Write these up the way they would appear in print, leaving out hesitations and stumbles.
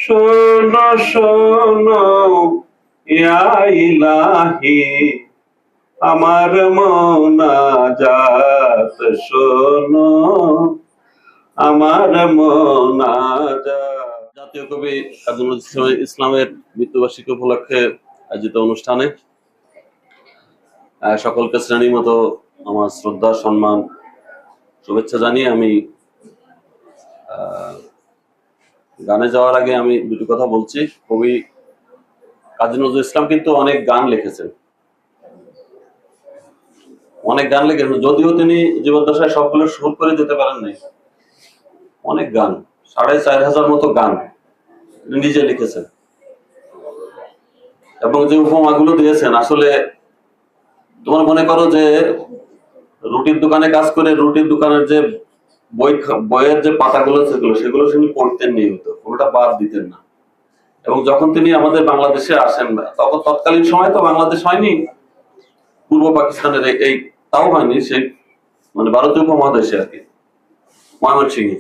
শোনো শোনো ইয়া ইলাহি, আমার মোনাজাত শোনো, আমার মোনাজাত। জাতীয় কবি কাজী নজরুল ইসলামের মৃত্যুবার্ষিকী উপলক্ষে আয়োজিত অনুষ্ঠানে সকলকে শ্রেণী মতো আমার শ্রদ্ধা সম্মান শুভেচ্ছা জানিয়ে আমি গানে যাওয়ার আগে আমি দুটি কথা বলছি। কবি কাজী নজরুল ইসলাম কিন্তু অনেক গান লিখেছেন, যদিও তিনি জীবদ্দশায় সবগুলো সুর করে যেতে পারেন নাই। অনেক গান, 4,500 মতো গান নিজে লিখেছেন এবং যে উপমাগুলো দিয়েছেন, আসলে তোমার মনে করো যে রুটির দোকানে কাজ করে রুটির দোকানের যে বইয়ের যে পাতাগুলো সেগুলো তিনি পড়তেন নিয়মিত, কোনোটা বাদ দিতেন না। এবং যখন তিনি আমাদের বাংলাদেশে আসেন, তখন তৎকালীন সময় তো বাংলাদেশ হয়নি, পূর্ব পাকিস্তানের এই তাও হয়নি, সেই মানে ভারতীয় উপমহাদেশে আর কি, ময়মনসিংহে।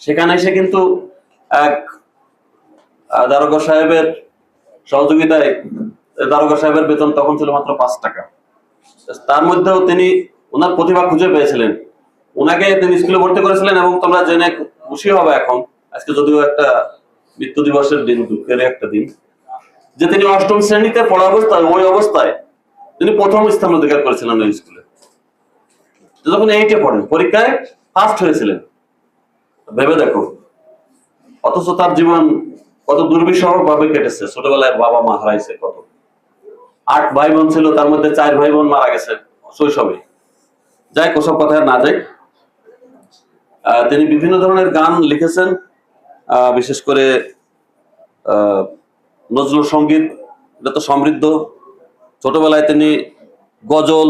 সেখানে এসে কিন্তু এক দারোগা সাহেবের সহযোগিতায়, দারোগা সাহেবের বেতন তখন ছিল মাত্র 5 টাকা। তার মধ্যেও তিনি ওনার প্রতিভা খুঁজে পেয়েছিলেন, ওনাকে তিনি স্কুলে ভর্তি করেছিলেন। এবং তোমরা জেনে খুশি হবে এখন, আজকে যদিও একটা মৃত্যু দিবসের দিন, দুঃখের একটা দিন, যে তিনি 8ম শ্রেণীতে পড়া অবস্থায়, ওই অবস্থায় তিনি প্রথম স্থান অধিকার করেছিলেন ওই স্কুলে। যখন 8-এ পড়েন, পরীক্ষায় ফার্স্ট হয়েছিলেন, ভেবে দেখো। অথচ তার জীবন কত দুর্বিষহ ভাবে কেটেছে। ছোটবেলায় বাবা মা হারাইছে, কত 8 ভাই বোন ছিল, তার মধ্যে 4 ভাই বোন মারা গেছে শৈশবে। যাই ওসব কথা না যাই, তিনি বিভিন্ন ধরনের গান লিখেছেন, বিশেষ করে নজরুল সঙ্গীত, এটা তো সমৃদ্ধ। ছোটবেলায় তিনি গজল,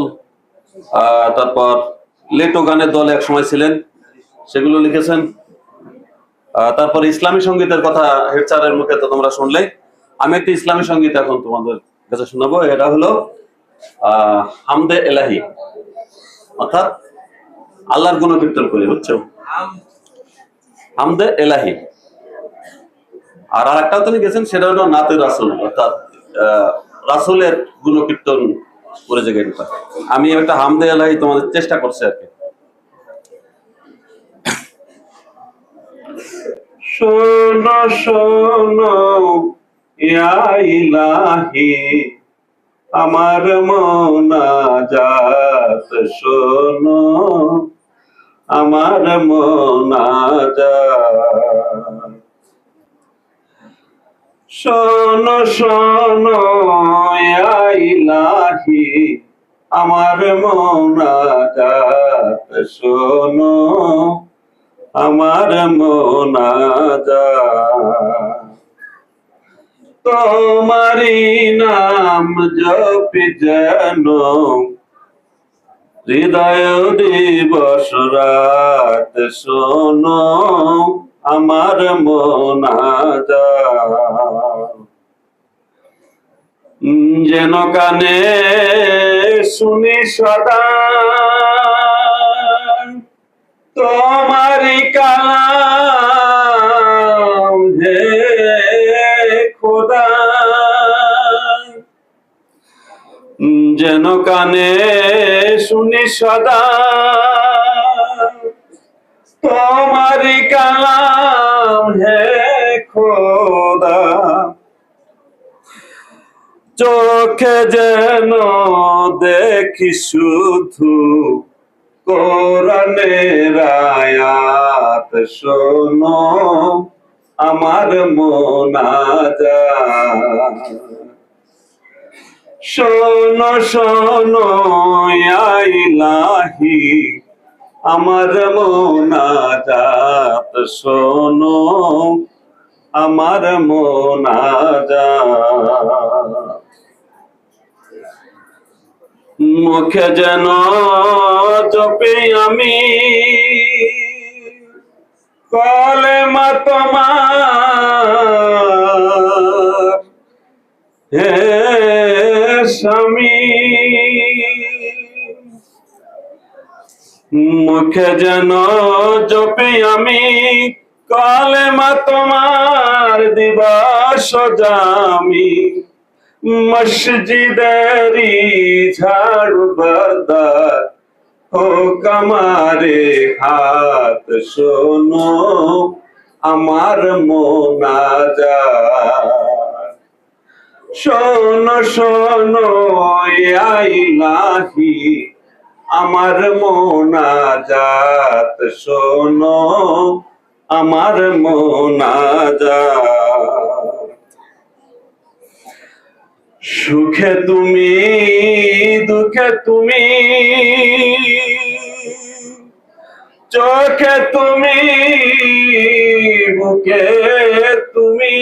তারপর লেটো গানের দলে এক সময় ছিলেন, সেগুলো লিখেছেন। তারপর ইসলামী সঙ্গীতের কথা হেড স্যারের মুখে তো তোমরা শুনলেই। আমি একটি ইসলামী সঙ্গীত এখন তোমাদের কাছে শোনাবো। এটা হলো হামদে এলাহি, অর্থাৎ আল্লাহর গুণকীর্তন করি, বুঝছো? হামদে এলাহি। আর আরেকটাও তিনি গেছেন, সেটা হলো নাতে রাসূল, অর্থাৎ রাসূলের গুণকীর্তন করে যে গানটা। আমি একটা হামদে এলাহি তোমাদের চেষ্টা করছি আর কি। শোনো শোনো ইয়া ইলাহি, আমার মোনাজাত শোনো, আমার মোনাজাত। শোনো শোনো ইয়া ইলাহি, আমার মোনাজাত শোনো, আমার মোনাজাত। তোমারি নাম জপি যেন হৃদয় দিবস রাত, শোনো আমার মোনাজাত। যেন কানে শুনি সদা তোমারি কালাম, হে খোদা। যেন কানে শুনি সদা তোমারি কালাম, হে খোদা। চোখে যেন দেখি শুধু কোরআনের আয়াত, শোনো আমার মোনাজাত। শোনো শোনো ইয়া ইলাহি, আমার মোনাজাত শোনো, আমার মোনাজাত। মুখে যেন জপি আমি কলেমা তোমার, হে স্বামী। মুখে যেন জপি আমি কলেমা তোমার, দিবস জামি মসজিদেরি ঝাড়বাদার হোক আমারে হাত শোনো আমার মোনাজাত শোনো শোনো ইয়া ইলাহি আমার মোনাজাত শোনো আমার মোনাজাত সুখে তুমি দুঃখে তুমি চোখে তুমি বুকে তুমি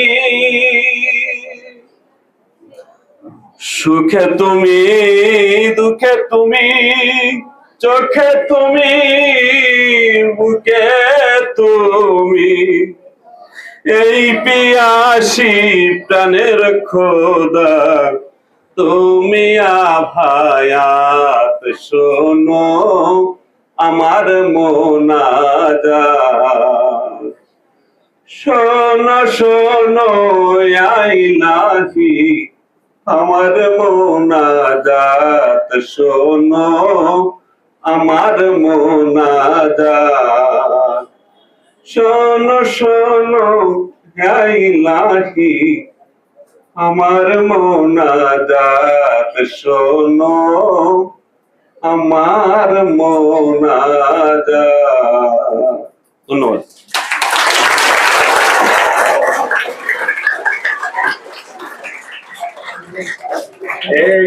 সুখে তুমি দুঃখে তুমি চোখে তুমি বুকে তুমি এই পিয়াসি প্রাণের খোদা তুমি আভায়াত শোনো আমার মোনাজাত শোনো শোনো ইয়া ইলাহি আমার মোনাজাত শোনো আমার মোনাজাত শোনো শোনো ইয়া ইলাহি আমার মোনাজাত শোনো আমার মোনাজাত। ধন্যবাদ। এই